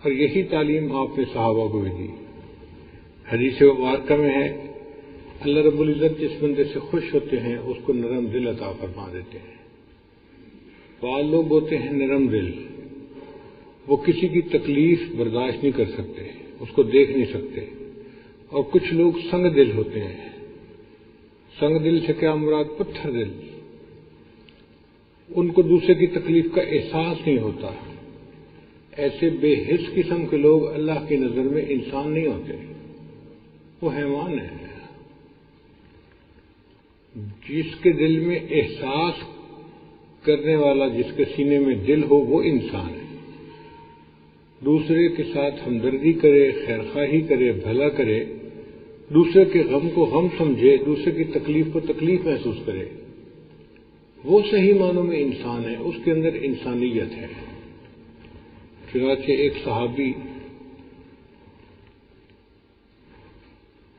اور یہی تعلیم آپ نے صحابہ کو بھی دی۔ حدیث مبارکہ میں ہے اللہ رب العزت جس بندے سے خوش ہوتے ہیں اس کو نرم دل عطا فرما دیتے ہیں۔ بعض لوگ ہوتے ہیں نرم دل، وہ کسی کی تکلیف برداشت نہیں کر سکتے، اس کو دیکھ نہیں سکتے، اور کچھ لوگ سنگ دل ہوتے ہیں۔ سنگ دل سے کیا مراد؟ پتھر دل، ان کو دوسرے کی تکلیف کا احساس نہیں ہوتا۔ ایسے بے حس قسم کے لوگ اللہ کی نظر میں انسان نہیں ہوتے، وہ حیوان ہیں۔ جس کے دل میں احساس کرنے والا، جس کے سینے میں دل ہو، وہ انسان ہے۔ دوسرے کے ساتھ ہمدردی کرے، خیرخواہی کرے، بھلا کرے، دوسرے کے غم کو غم سمجھے، دوسرے کی تکلیف کو تکلیف محسوس کرے، وہ صحیح معنوں میں انسان ہے، اس کے اندر انسانیت ہے۔ چنانچہ ایک صحابی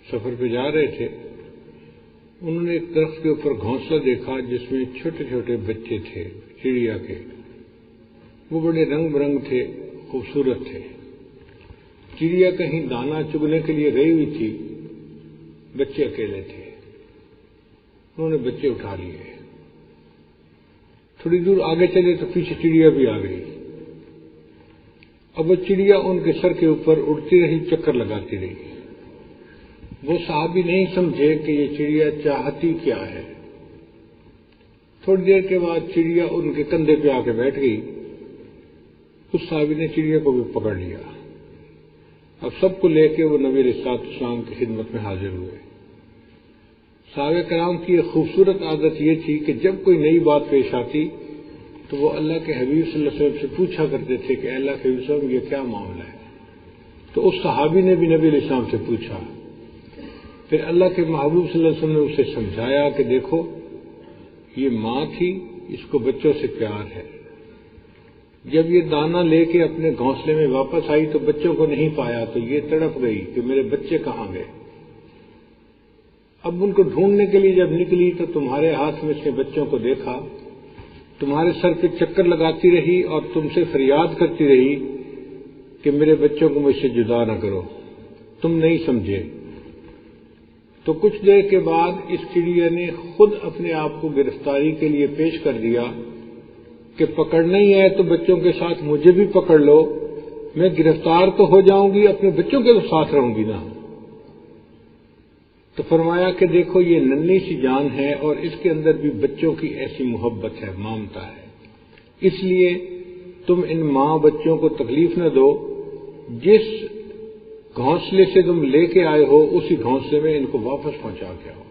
سفر پہ جا رہے تھے، انہوں نے ایک درخت کے اوپر گھونسلہ دیکھا جس میں چھوٹے چھوٹے بچے تھے چڑیا کے، وہ بڑے رنگ برنگ تھے، خوبصورت تھے۔ چڑیا کہیں دانا چگنے کے لیے گئی ہوئی تھی، بچے اکیلے تھے، انہوں نے بچے اٹھا لیے۔ تھوڑی دور آگے چلے تو پیچھے چڑیا بھی آ گئی۔ اب وہ چڑیا ان کے سر کے اوپر اڑتی رہی، چکر لگاتی رہی۔ وہ صحابی نہیں سمجھے کہ یہ چڑیا چاہتی کیا ہے۔ تھوڑی دیر کے بعد چڑیا ان کے کندھے پہ آ کے بیٹھ گئی۔ اس صحابی نے چڑیا کو بھی پکڑ لیا۔ اب سب کو لے کے وہ نبی علیہ السلام کی خدمت میں حاضر ہوئے۔ صحابہ کرام کی ایک خوبصورت عادت یہ تھی کہ جب کوئی نئی بات پیش آتی تو وہ اللہ کے حبیب صلی اللہ علیہ وسلم سے پوچھا کرتے تھے کہ اللہ کے حبیب صلی اللہ علیہ وسلم یہ کیا معاملہ ہے؟ تو اس صحابی نے بھی نبی علیہ السلام سے پوچھا۔ پھر اللہ کے محبوب صلی اللہ علیہ وسلم نے اسے سمجھایا کہ دیکھو یہ ماں تھی، اس کو بچوں سے پیار ہے۔ جب یہ دانہ لے کے اپنے گھونسلے میں واپس آئی تو بچوں کو نہیں پایا تو یہ تڑپ گئی کہ میرے بچے کہاں گئے۔ اب ان کو ڈھونڈنے کے لیے جب نکلی تو تمہارے ہاتھ میں سے بچوں کو دیکھا، تمہارے سر پہ چکر لگاتی رہی اور تم سے فریاد کرتی رہی کہ میرے بچوں کو مجھ سے جدا نہ کرو، تم نہیں سمجھے۔ تو کچھ دیر کے بعد اس چڑیا نے خود اپنے آپ کو گرفتاری کے لیے پیش کر دیا کہ پکڑنا ہی ہے تو بچوں کے ساتھ مجھے بھی پکڑ لو، میں گرفتار تو ہو جاؤں گی، اپنے بچوں کے تو ساتھ رہوں گی نا۔ تو فرمایا کہ دیکھو یہ ننھی سی جان ہے اور اس کے اندر بھی بچوں کی ایسی محبت ہے، مامتا ہے، اس لیے تم ان ماں بچوں کو تکلیف نہ دو، جس گھونسلے سے تم لے کے آئے ہو اسی گھونسلے میں ان کو واپس پہنچا کے آؤ۔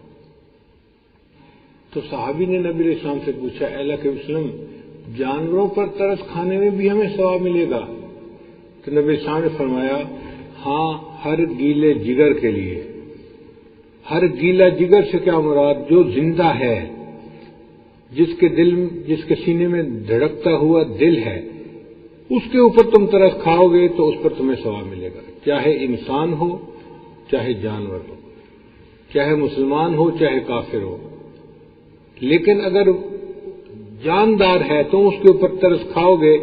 تو صحابی نے نبی علیہ السلام سے پوچھا، اے اللہ کے وسلم جانوروں پر ترس کھانے میں بھی ہمیں ثواب ملے گا؟ تو نبی علیہ السلام نے فرمایا ہاں، ہر گیلے جگر کے لیے۔ ہر گیلا جگر سے کیا مراد؟ جو زندہ ہے، جس کے سینے میں دھڑکتا ہوا دل ہے، اس کے اوپر تم ترس کھاؤ گے تو اس پر تمہیں ثواب ملے گا، چاہے انسان ہو چاہے جانور ہو، چاہے مسلمان ہو چاہے کافر ہو۔ لیکن اگر جاندار ہے تم اس کے اوپر ترس کھاؤ گے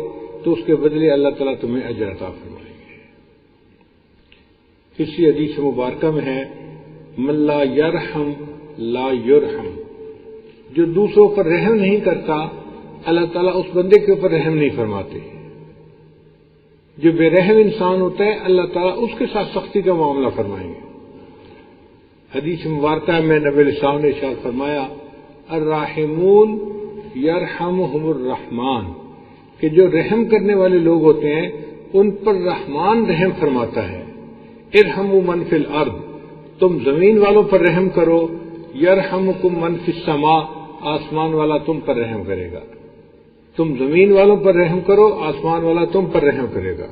تو اس کے بدلے اللہ تعالیٰ تمہیں اجر عطا فرمائیں گے۔ اسی حدیث مبارکہ میں ہے من لا یرحم لا یرحم، جو دوسروں پر رحم نہیں کرتا اللہ تعالیٰ اس بندے کے اوپر رحم نہیں فرماتے۔ جو بے رحم انسان ہوتا ہے اللہ تعالیٰ اس کے ساتھ سختی کا معاملہ فرمائیں گے۔ حدیث مبارکہ میں نبی علیہ السلام نے ارشاد فرمایا الراحمون یرحمہم الرحمن، کہ جو رحم کرنے والے لوگ ہوتے ہیں ان پر رحمان رحم فرماتا ہے۔ ارحموا من فی الارض، تم زمین والوں پر رحم کرو، یرحمکم من فی السماء، آسمان والا تم پر رحم کرے گا۔ تم زمین والوں پر رحم کرو، آسمان والا تم پر رحم کرے گا۔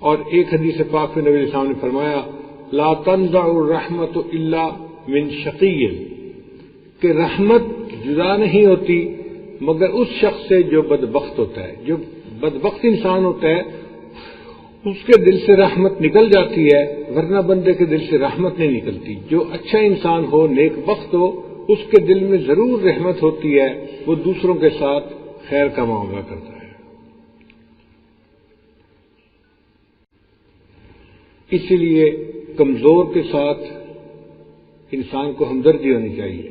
اور ایک حدیث پاک میں نبی علیہ السلام نے فرمایا لا تنزع الرحمت الا من شقی، کہ رحمت جدا نہیں ہوتی مگر اس شخص سے جو بدبخت ہوتا ہے۔ جو بدبخت انسان ہوتا ہے اس کے دل سے رحمت نکل جاتی ہے، ورنہ بندے کے دل سے رحمت نہیں نکلتی۔ جو اچھا انسان ہو، نیک بخت ہو، اس کے دل میں ضرور رحمت ہوتی ہے، وہ دوسروں کے ساتھ خیر کا معاملہ کرتا ہے۔ اسی لیے کمزور کے ساتھ انسان کو ہمدردی ہونی چاہیے،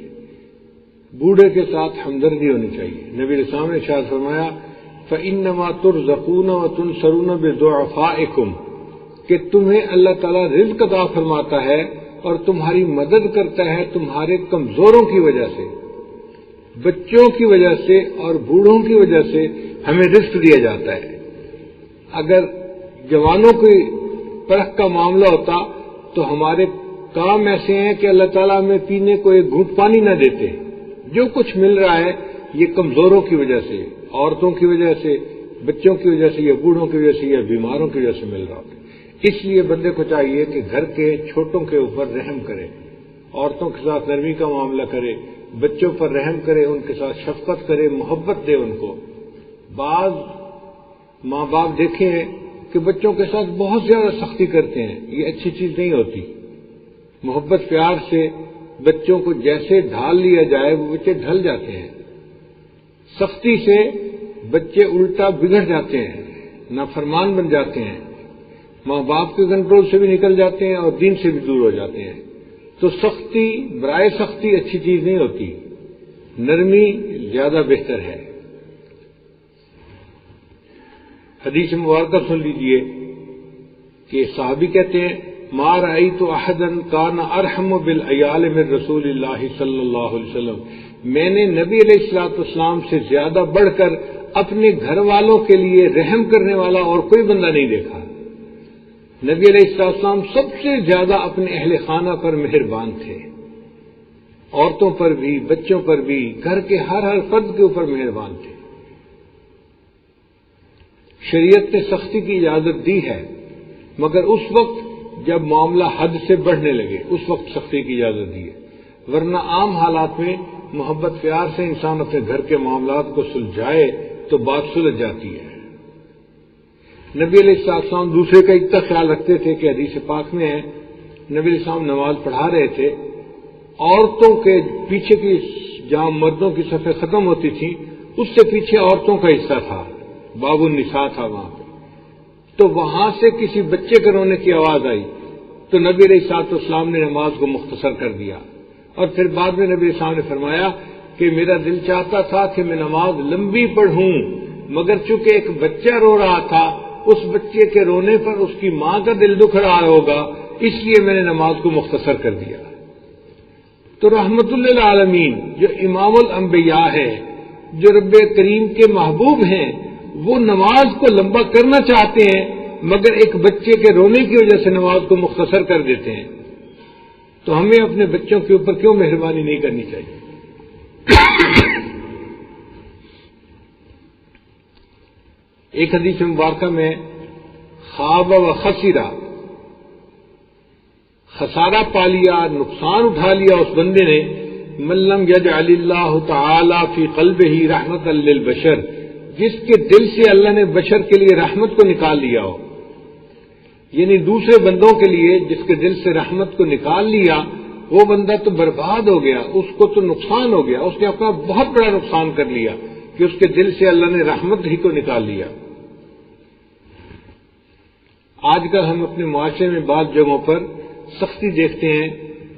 بوڑھے کے ساتھ ہمدردی ہونی چاہیے۔ نبی علیہ السلام نے ارشاد فرمایا فَإِنَّمَا تُرْزَقُونَ وَتُنْصَرُونَ بِضُعَفَائِكُمْ، کہ تمہیں اللہ تعالیٰ رزق عطا فرماتا ہے اور تمہاری مدد کرتا ہے تمہارے کمزوروں کی وجہ سے، بچوں کی وجہ سے اور بوڑھوں کی وجہ سے ہمیں رزق دیا جاتا ہے۔ اگر جوانوں کی پرکھ کا معاملہ ہوتا تو ہمارے کام ایسے ہیں کہ اللہ تعالیٰ ہمیں پینے کو ایک گھونٹ پانی نہ دیتے۔ جو کچھ مل رہا ہے یہ کمزوروں کی وجہ سے، عورتوں کی وجہ سے، بچوں کی وجہ سے، یا بوڑھوں کی وجہ سے، یا بیماروں کی وجہ سے مل رہا ہوتا ہے۔ اس لیے بندے کو چاہیے کہ گھر کے چھوٹوں کے اوپر رحم کرے، عورتوں کے ساتھ نرمی کا معاملہ کرے، بچوں پر رحم کرے، ان کے ساتھ شفقت کرے، محبت دے ان کو۔ بعض ماں باپ دیکھے ہیں کہ بچوں کے ساتھ بہت زیادہ سختی کرتے ہیں، یہ اچھی چیز نہیں ہوتی۔ محبت پیار سے بچوں کو جیسے ڈھال لیا جائے وہ بچے ڈھل جاتے ہیں، سختی سے بچے الٹا بگڑ جاتے ہیں، نافرمان بن جاتے ہیں، ماں باپ کے کنٹرول سے بھی نکل جاتے ہیں اور دین سے بھی دور ہو جاتے ہیں۔ تو سختی برائے سختی اچھی چیز نہیں ہوتی، نرمی زیادہ بہتر ہے۔ حدیث مبارکہ سن لیجئے کہ صحابی کہتے ہیں ما رأیت احدا کان ارحم بالعیال من رسول اللہ صلی اللہ علیہ وسلم، میں نے نبی علیہ الصلوۃ والسلام سے زیادہ بڑھ کر اپنے گھر والوں کے لیے رحم کرنے والا اور کوئی بندہ نہیں دیکھا۔ نبی علیہ الصلوۃ والسلام سب سے زیادہ اپنے اہل خانہ پر مہربان تھے، عورتوں پر بھی، بچوں پر بھی، گھر کے ہر فرد کے اوپر مہربان تھے۔ شریعت نے سختی کی اجازت دی ہے، مگر اس وقت جب معاملہ حد سے بڑھنے لگے اس وقت سختی کی اجازت دی ہے، ورنہ عام حالات میں محبت پیار سے انسان اپنے گھر کے معاملات کو سلجھائے تو بات سلجھ جاتی ہے۔ نبی علیہ السلام دوسرے کا اتنا خیال رکھتے تھے کہ حدیث پاک میں ہے، نبی علیہ السلام نماز پڑھا رہے تھے، عورتوں کے پیچھے کی جہاں مردوں کی صفیں ختم ہوتی تھیں اس سے پیچھے عورتوں کا حصہ تھا، باب النساء تھا وہاں پہ، تو وہاں سے کسی بچے کے رونے کی آواز آئی تو نبی علیہ الصلوۃ والسلام نے نماز کو مختصر کر دیا، اور پھر بعد میں نبی علیہ السلام نے فرمایا کہ میرا دل چاہتا تھا کہ میں نماز لمبی پڑھوں، مگر چونکہ ایک بچہ رو رہا تھا، اس بچے کے رونے پر اس کی ماں کا دل دکھ رہا ہوگا، اس لیے میں نے نماز کو مختصر کر دیا۔ تو رحمت للعالمین جو امام الانبیاء ہے، جو رب کریم کے محبوب ہیں، وہ نماز کو لمبا کرنا چاہتے ہیں مگر ایک بچے کے رونے کی وجہ سے نماز کو مختصر کر دیتے ہیں۔ تو ہمیں اپنے بچوں کے اوپر کیوں مہربانی نہیں کرنی چاہیے؟ ایک حدیث مبارکہ میں خواب و خسرہ، خسارہ پا لیا، نقصان اٹھا لیا اس بندے نے، من لم یجعل اللہ تعالی فی قلبہ رحمۃ للبشر، جس کے دل سے اللہ نے بشر کے لیے رحمت کو نکال لیا ہو، یعنی دوسرے بندوں کے لیے جس کے دل سے رحمت کو نکال لیا، وہ بندہ تو برباد ہو گیا، اس کو تو نقصان ہو گیا، اس نے اپنا بہت بڑا نقصان کر لیا کہ اس کے دل سے اللہ نے رحمت ہی کو نکال لیا۔ آج کل ہم اپنے معاشرے میں بعض جگہوں پر سختی دیکھتے ہیں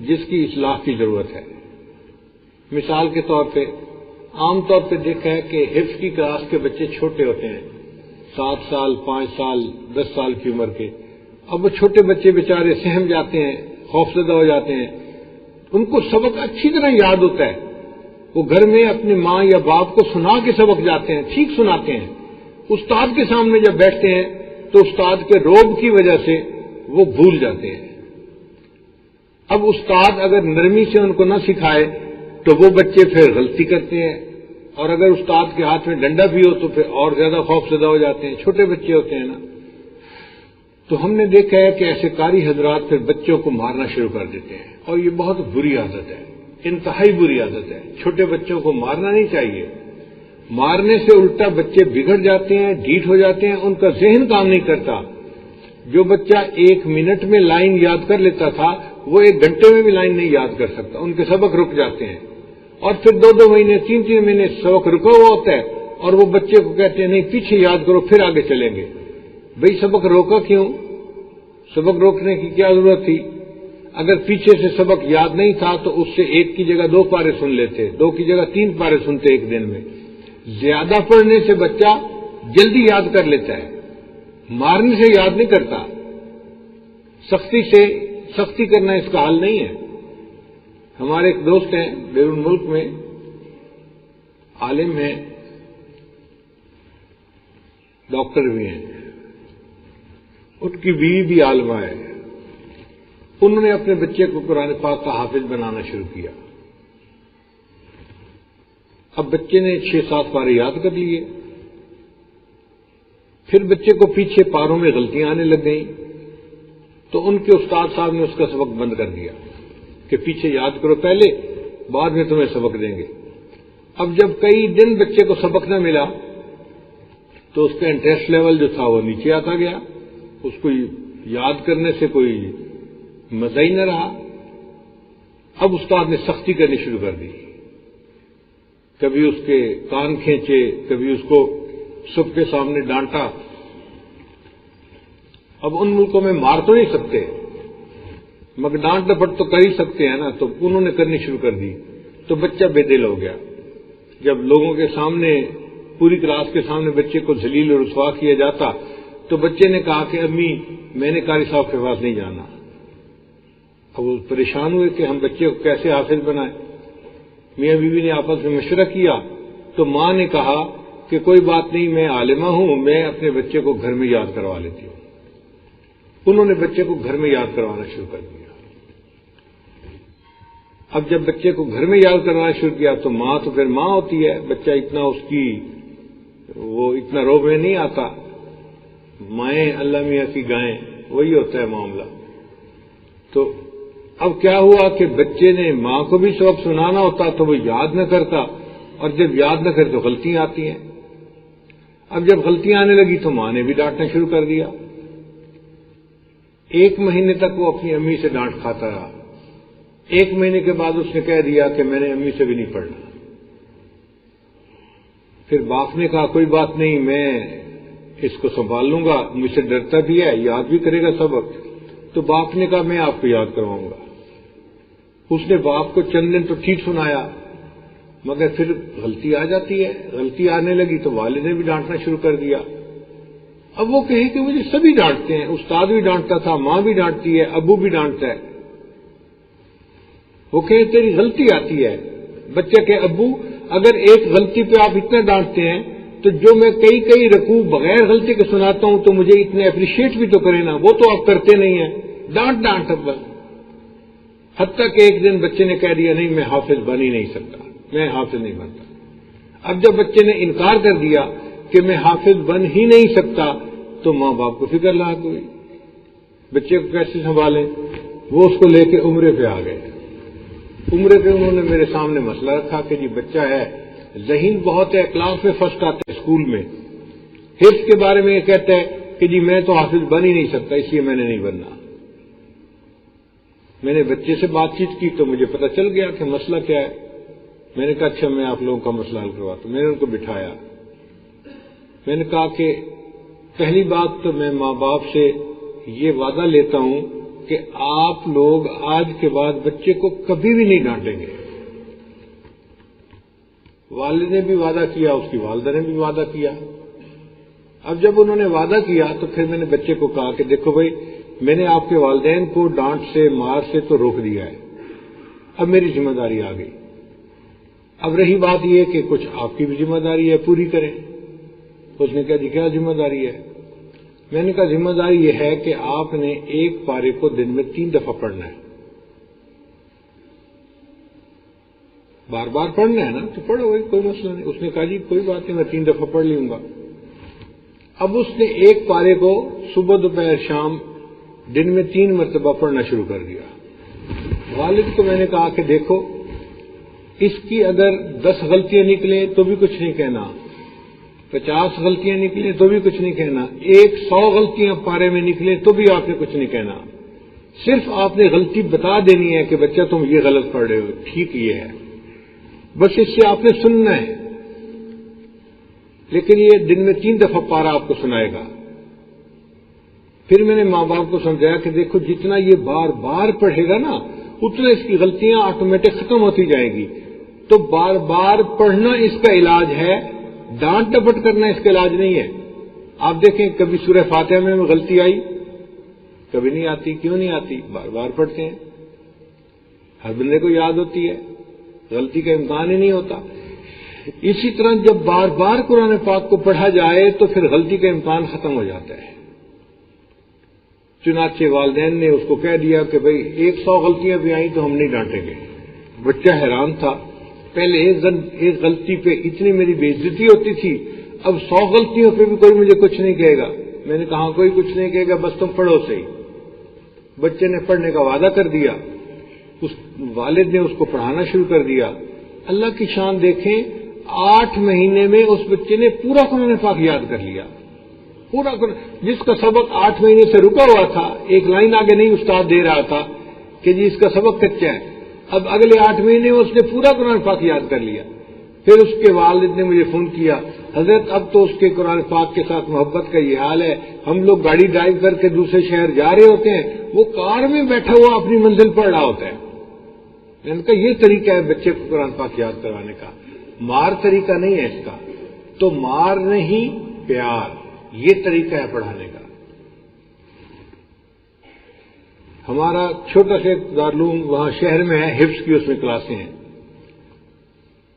جس کی اصلاح کی ضرورت ہے۔ مثال کے طور پہ عام طور پہ دیکھا ہے کہ حفظ کی کلاس کے بچے چھوٹے ہوتے ہیں، 7 سال، 5 سال، 10 سال کی عمر کے، اب وہ چھوٹے بچے بیچارے سہم جاتے ہیں، خوفزدہ ہو جاتے ہیں، ان کو سبق اچھی طرح یاد ہوتا ہے، وہ گھر میں اپنی ماں یا باپ کو سنا کے سبق جاتے ہیں، ٹھیک سناتے ہیں، استاد کے سامنے جب بیٹھتے ہیں تو استاد کے روب کی وجہ سے وہ بھول جاتے ہیں۔ اب استاد اگر نرمی سے ان کو نہ سکھائے تو وہ بچے پھر غلطی کرتے ہیں، اور اگر استاد کے ہاتھ میں ڈنڈا بھی ہو تو پھر اور زیادہ خوفزدہ ہو جاتے ہیں، چھوٹے بچے ہوتے ہیں نا۔ تو ہم نے دیکھا ہے کہ ایسے قاری حضرات پھر بچوں کو مارنا شروع کر دیتے ہیں، اور یہ بہت بری عادت ہے، انتہائی بری عادت ہے۔ چھوٹے بچوں کو مارنا نہیں چاہیے، مارنے سے الٹا بچے بگڑ جاتے ہیں، ڈھیٹ ہو جاتے ہیں، ان کا ذہن کام نہیں کرتا۔ جو بچہ 1 منٹ میں لائن یاد کر لیتا تھا وہ 1 گھنٹے میں بھی لائن نہیں یاد کر سکتا، ان کے سبق رک جاتے ہیں، اور پھر 2 مہینے 3 مہینے سبق رکا ہوا ہوتا ہے، اور وہ بچے کو کہتے ہیں نہیں پیچھے یاد کرو پھر آگے چلیں گے۔ بھئی سبق روکا کیوں؟ سبق روکنے کی کیا ضرورت تھی؟ اگر پیچھے سے سبق یاد نہیں تھا تو اس سے ایک کی جگہ 2 پارے سن لیتے، 2 کی جگہ 3 پارے سنتے ایک دن میں۔ زیادہ پڑھنے سے بچہ جلدی یاد کر لیتا ہے، مارنے سے یاد نہیں کرتا۔ سختی کرنا اس کا حل نہیں ہے۔ ہمارے ایک دوست ہیں بیرون ملک میں، عالم ہیں، ڈاکٹر بھی ہیں، ان کی بیوی بھی عالمہ ہے۔ انہوں نے اپنے بچے کو قرآن پاک کا حافظ بنانا شروع کیا۔ اب بچے نے 6-7 پارے یاد کر لیے، پھر بچے کو پیچھے پاروں میں غلطیاں آنے لگ گئیں، تو ان کے استاد صاحب نے اس کا سبق بند کر دیا کہ پیچھے یاد کرو پہلے، بعد میں تمہیں سبق دیں گے۔ اب جب کئی دن بچے کو سبق نہ ملا تو اس کا انٹرسٹ لیول جو تھا وہ نیچے آتا گیا، اس کو یاد کرنے سے کوئی مزہ ہی نہ رہا۔ اب استاد نے سختی کرنی شروع کر دی، کبھی اس کے کان کھینچے، کبھی اس کو سب کے سامنے ڈانٹا۔ اب ان ملکوں میں مار تو نہیں سکتے مگر ڈانٹ ڈپٹ تو کر ہی سکتے ہیں نا، تو انہوں نے کرنی شروع کر دی، تو بچہ بے دل ہو گیا۔ جب لوگوں کے سامنے، پوری کلاس کے سامنے بچے کو ذلیل اور رسوا کیا جاتا تو بچے نے کہا کہ امی میں نے قاری صاحب کے پاس نہیں جانا۔ اب وہ پریشان ہوئے کہ ہم بچے کو کیسے حافظ بنائیں۔ میاں بیوی نے آپس میں مشورہ کیا تو ماں نے کہا کہ کوئی بات نہیں، میں عالمہ ہوں، میں اپنے بچے کو گھر میں یاد کروا لیتی ہوں۔ انہوں نے بچے کو گھر میں یاد کروانا شروع کر دیا۔ اب جب بچے کو گھر میں یاد کروانا شروع کیا تو ماں تو پھر ماں ہوتی ہے، بچہ اتنا اس کی وہ اتنا روب میں نہیں آتا۔ مائیں اللہ میاں کی گائیں، وہی ہوتا ہے معاملہ۔ تو اب کیا ہوا کہ بچے نے ماں کو بھی سبق سنانا ہوتا تو وہ یاد نہ کرتا، اور جب یاد نہ کرے تو غلطیاں آتی ہیں۔ اب جب غلطیاں آنے لگی تو ماں نے بھی ڈانٹنا شروع کر دیا۔ 1 مہینے تک وہ اپنی امی سے ڈانٹ کھاتا رہا۔ 1 مہینے کے بعد اس نے کہہ دیا کہ میں نے امی سے بھی نہیں پڑھنا۔ پھر باپ نے کہا کوئی بات نہیں، میں اس کو سنبھال لوں گا، مجھ سے ڈرتا بھی ہے، یاد بھی کرے گا سبق۔ تو باپ نے کہا میں آپ کو یاد کرواؤں گا۔ اس نے باپ کو چند دن تو ٹھیک سنایا، مگر پھر غلطی آ جاتی ہے۔ غلطی آنے لگی تو والد نے بھی ڈانٹنا شروع کر دیا۔ اب وہ کہے کہ مجھے سبھی ڈانٹتے ہیں، استاد بھی ڈانٹتا تھا، ماں بھی ڈانٹتی ہے، ابو بھی ڈانٹتا ہے۔ وہ کہے تیری غلطی آتی ہے۔ بچہ کہ ابو اگر ایک غلطی پہ آپ اتنا ڈانٹتے ہیں تو جو میں کئی رکوع بغیر غلطی کے سناتا ہوں تو مجھے اتنے اپریشیٹ بھی تو کرے نا، وہ تو آپ کرتے نہیں ہیں، ڈانٹ اب بس۔ حتیٰ کہ ایک دن بچے نے کہہ دیا نہیں میں حافظ بن ہی نہیں سکتا، میں حافظ نہیں بنتا۔ اب جب بچے نے انکار کر دیا کہ میں حافظ بن ہی نہیں سکتا تو ماں باپ کو فکر لاحق ہوئی، بچے کو کیسے سنبھالیں۔ وہ اس کو لے کے عمرے پہ آ گئے۔ عمرے پہ انہوں نے میرے سامنے مسئلہ رکھا کہ جی بچہ ہے، ذہین بہت ہے، کلاس میں فرسٹ آتا ہے، اسکول میں حفظ کے بارے میں یہ کہتا ہے کہ جی میں تو حافظ بن ہی نہیں سکتا، اس لیے میں نے نہیں بننا۔ میں نے بچے سے بات چیت کی تو مجھے پتہ چل گیا کہ مسئلہ کیا ہے۔ میں نے کہا اچھا میں آپ لوگوں کا مسئلہ حل کرواتا ہوں۔ میں نے ان کو بٹھایا، میں نے کہا کہ پہلی بات تو میں ماں باپ سے یہ وعدہ لیتا ہوں کہ آپ لوگ آج کے بعد بچے کو کبھی بھی نہیں ڈانٹیں گے۔ والد نے بھی وعدہ کیا، اس کی والدہ نے بھی وعدہ کیا۔ اب جب انہوں نے وعدہ کیا تو پھر میں نے بچے کو کہا کہ دیکھو بھائی میں نے آپ کے والدین کو ڈانٹ سے مار سے تو روک دیا ہے، اب میری ذمہ داری آ گئی۔ اب رہی بات یہ کہ کچھ آپ کی بھی ذمہ داری ہے، پوری کریں۔ اس نے کہا جی کیا ذمہ داری ہے؟ میں نے کہا ذمہ داری یہ ہے کہ آپ نے ایک پارے کو دن میں 3 دفعہ پڑھنا ہے۔ بار بار پڑھنا ہے نا تو پڑھو بھائی، کوئی مسئلہ نہیں۔ اس نے کہا جی کوئی بات نہیں، میں 3 دفعہ پڑھ لوں گا۔ اب اس نے ایک پارے کو صبح دوپہر شام دن میں 3 مرتبہ پڑھنا شروع کر دیا۔ والد کو میں نے کہا کہ دیکھو اس کی اگر 10 غلطیاں نکلیں تو بھی کچھ نہیں کہنا، 50 غلطیاں نکلیں تو بھی کچھ نہیں کہنا، 100 غلطیاں پارے میں نکلیں تو بھی آپ نے کچھ نہیں کہنا، صرف آپ نے غلطی بتا دینی ہے کہ بچہ تم یہ غلط پڑھ رہے ہو، ٹھیک یہ ہے، بس اس سے آپ نے سننا ہے۔ لیکن یہ دن میں 3 دفعہ پارا آپ کو سنائے گا۔ پھر میں نے ماں باپ کو سمجھایا کہ دیکھو جتنا یہ بار بار پڑھے گا نا اتنا اس کی غلطیاں آٹومیٹک ختم ہوتی جائیں گی. تو بار بار پڑھنا اس کا علاج ہے، ڈانٹ ڈپٹ کرنا اس کا علاج نہیں ہے. آپ دیکھیں کبھی سورہ فاتحہ میں غلطی آئی؟ کبھی نہیں آتی. کیوں نہیں آتی؟ بار بار پڑھتے ہیں. ہر بندے کو یاد ہوتی ہے، غلطی کا امکان ہی نہیں ہوتا. اسی طرح جب بار بار قرآن پاک کو پڑھا جائے تو پھر غلطی کا امکان ختم ہو جاتا ہے. چنانچہ والدین نے اس کو کہہ دیا کہ بھئی 100 غلطیاں بھی آئیں تو ہم نہیں ڈانٹیں گے. بچہ حیران تھا، پہلے ایک غلطی پہ اتنی میری بے عزتی ہوتی تھی، اب 100 غلطیوں پہ بھی کوئی مجھے کچھ نہیں کہے گا. میں نے کہا کوئی کچھ نہیں کہے گا، بس تم پڑھو صحیح. بچے نے پڑھنے کا وعدہ کر دیا، اس والد نے اس کو پڑھانا شروع کر دیا. اللہ کی شان دیکھیں، 8 مہینے میں اس بچے نے پورا قرآن پاک یاد کر لیا. پورا جس کا سبق 8 مہینے سے رکا ہوا تھا، ایک لائن آگے نہیں استاد دے رہا تھا کہ جی اس کا سبق کچا ہے، اب اگلے 8 مہینے میں اس نے پورا قرآن پاک یاد کر لیا. پھر اس کے والد نے مجھے فون کیا، حضرت اب تو اس کے قرآن پاک کے ساتھ محبت کا یہ حال ہے، ہم لوگ گاڑی ڈرائیو کر کے دوسرے شہر جا رہے ہوتے ہیں، وہ کار میں بیٹھا ہوا اپنی منزل پڑھ رہا ہوتا ہے. میں نے کہا یہ طریقہ ہے بچے کو قرآن پاک یاد کروانے کا، مار طریقہ نہیں ہے اس کا. تو مار نہیں، پیار، یہ طریقہ ہے پڑھانے کا. ہمارا چھوٹا سا دارالعلوم وہاں شہر میں ہے، حفظ کی اس میں کلاسیں ہیں.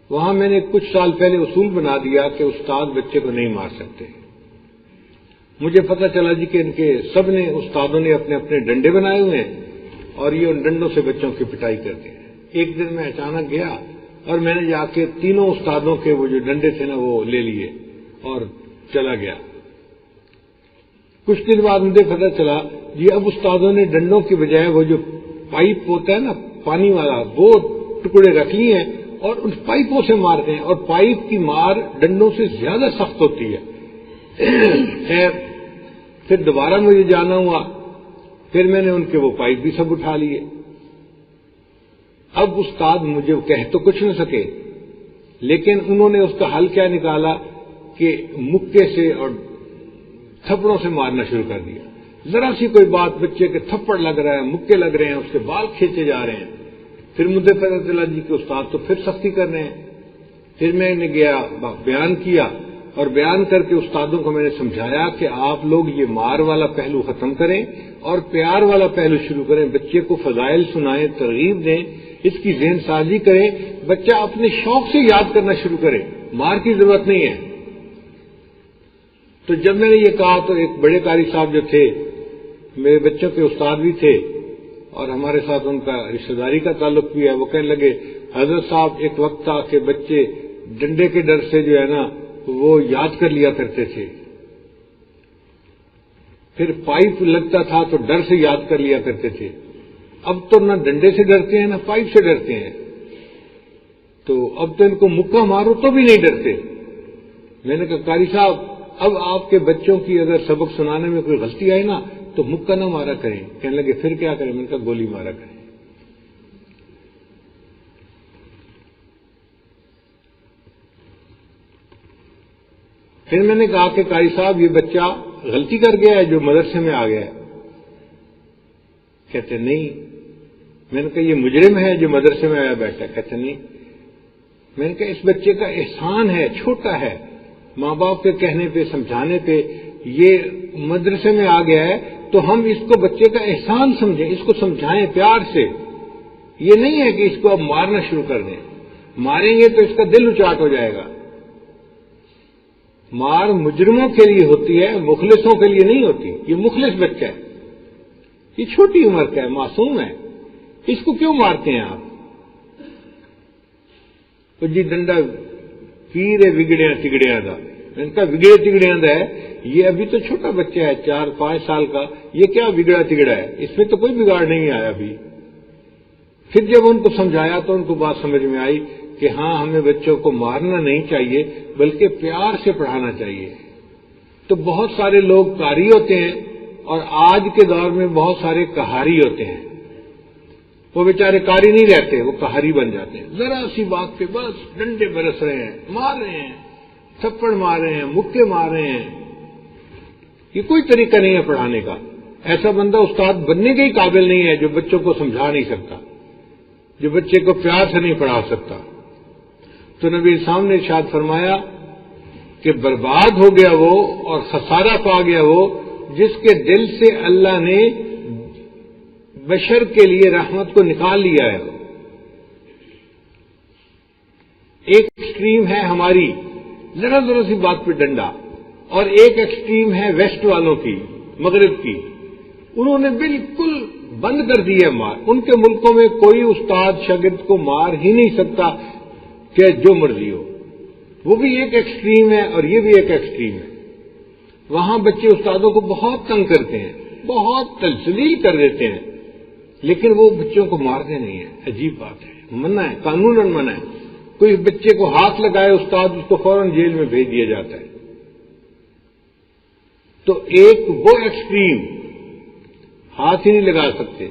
وہاں میں نے کچھ سال پہلے اصول بنا دیا کہ استاد بچے کو نہیں مار سکتے. مجھے پتہ چلا جی کہ ان کے سب نے استادوں نے اپنے اپنے ڈنڈے بنائے ہوئے ہیں اور یہ ان ڈنڈوں سے بچوں کی پٹائی کرتے ہیں. ایک دن میں اچانک گیا اور میں نے جا کے تینوں استادوں کے وہ جو ڈنڈے تھے نا وہ لے لیے اور چلا گیا. کچھ دن بعد مجھے پتہ چلا جی اب استادوں نے ڈنڈوں کی بجائے وہ جو پائپ ہوتا ہے نا پانی والا، وہ ٹکڑے رکھ لیے ہیں اور ان پائپوں سے مارتے ہیں، اور پائپ کی مار ڈنڈوں سے زیادہ سخت ہوتی ہے. خیر پھر دوبارہ مجھے جانا ہوا، پھر میں نے ان کے وہ پائپ بھی سب اٹھا لیے. اب استاد مجھے کہہ تو کچھ نہ سکے، لیکن انہوں نے اس کا حل کیا نکالا کہ مکے سے اور تھپڑوں سے مارنا شروع کر دیا. ذرا سی کوئی بات بچے کے تھپڑ لگ رہا ہے، مکے لگ رہے ہیں، اس کے بال کھینچے جا رہے ہیں. پھر مجھے پتہ چلا جی کہ استاد تو پھر سختی کر رہے ہیں. پھر میں نے گیا بیان کیا اور بیان کر کے استادوں کو میں نے سمجھایا کہ آپ لوگ یہ مار والا پہلو ختم کریں اور پیار والا پہلو شروع کریں. بچے کو فضائل سنائیں، ترغیب دیں، اس کی ذہن سازی کریں. بچہ اپنے شوق سے یاد کرنا شروع کرے، مار کی ضرورت نہیں ہے. تو جب میں نے یہ کہا تو ایک بڑے قاری صاحب جو تھے، میرے بچوں کے استاد بھی تھے اور ہمارے ساتھ ان کا رشتہ داری کا تعلق بھی ہے، وہ کہنے لگے حضرت صاحب ایک وقت تھا کہ بچے ڈنڈے کے ڈر سے جو ہے نا وہ یاد کر لیا کرتے تھے، پھر پائپ لگتا تھا تو ڈر سے یاد کر لیا کرتے تھے. اب تو نہ ڈنڈے سے ڈرتے ہیں نہ پائپ سے ڈرتے ہیں، تو اب تو ان کو مکہ مارو تو بھی نہیں ڈرتے. میں نے کہا قاری صاحب اب آپ کے بچوں کی اگر سبق سنانے میں کوئی غلطی آئے نا تو مکہ نہ مارا کریں. کہنے لگے پھر کیا کریں؟ میں نے کہا گولی مارا کریں. پھر میں نے کہا کہ قاری صاحب یہ بچہ غلطی کر گیا ہے جو مدرسے میں آ گیا ہے؟ کہتے نہیں. میں نے کہا یہ مجرم ہے جو مدرسے میں آیا بیٹھا ہے؟ کہتے نہیں. میں نے کہا اس بچے کا احسان ہے، چھوٹا ہے، ماں باپ کے کہنے پہ سمجھانے پہ یہ مدرسے میں آ گیا ہے تو ہم اس کو بچے کا احسان سمجھیں، اس کو سمجھائیں پیار سے. یہ نہیں ہے کہ اس کو اب مارنا شروع کر دیں. ماریں گے تو اس کا دل اچاٹ ہو جائے گا. مار مجرموں کے لیے ہوتی ہے، مخلصوں کے لیے نہیں ہوتی. یہ مخلص بچہ ہے، یہ چھوٹی عمر کا ہے، معصوم ہے، اس کو کیوں مارتے ہیں آپ؟ تو جی ڈنڈا پیرے بگڑیا تگڑیا دا. میں نے کہا بگڑے تگڑیا دا ہے؟ یہ ابھی تو چھوٹا بچہ ہے 4-5 سال کا، یہ کیا بگڑا تگڑا ہے؟ اس میں تو کوئی بگاڑ نہیں آیا ابھی. پھر جب ان کو سمجھایا تو ان کو بات سمجھ میں آئی کہ ہاں ہمیں بچوں کو مارنا نہیں چاہیے بلکہ پیار سے پڑھانا چاہیے. تو بہت سارے لوگ قاری ہوتے ہیں اور آج کے دور میں بہت سارے قہاری ہوتے ہیں. وہ بیچارے قاری نہیں رہتے، وہ قہاری بن جاتے ہیں. ذرا سی بات پہ بس ڈنڈے برس رہے ہیں، مار رہے ہیں، تھپڑ مار رہے ہیں، مکے مار رہے ہیں. یہ کوئی طریقہ نہیں ہے پڑھانے کا. ایسا بندہ استاد بننے کے ہی قابل نہیں ہے جو بچوں کو سمجھا نہیں سکتا، جو بچے کو پیار سے نہیں پڑھا سکتا۔ تو نبی اسلام نے ارشاد فرمایا کہ برباد ہو گیا وہ اور خسارہ پا گیا وہ جس کے دل سے اللہ نے بشر کے لیے رحمت کو نکال لیا ہے۔ ایک ایکسٹریم ہے ہماری ذرا ذرا سی بات پہ ڈنڈا، اور ایک ایکسٹریم ہے ویسٹ والوں کی، مغرب کی، انہوں نے بالکل بند کر دی ہے مار۔ ان کے ملکوں میں کوئی استاد شاگرد کو مار ہی نہیں سکتا کہ جو مرضی ہو۔ وہ بھی ایک ایکسٹریم ہے اور یہ بھی ایک ایکسٹریم ہے۔ وہاں بچے استادوں کو بہت تنگ کرتے ہیں، بہت تذلیل کر دیتے ہیں، لیکن وہ بچوں کو مارتے نہیں ہیں۔ عجیب بات ہے، منع ہے، قانوناً منع ہے۔ کوئی بچے کو ہاتھ لگائے استاد اس کو فوراً جیل میں بھیج دیا جاتا ہے۔ تو ایک وہ ایکسٹریم ہاتھ ہی نہیں لگا سکتے،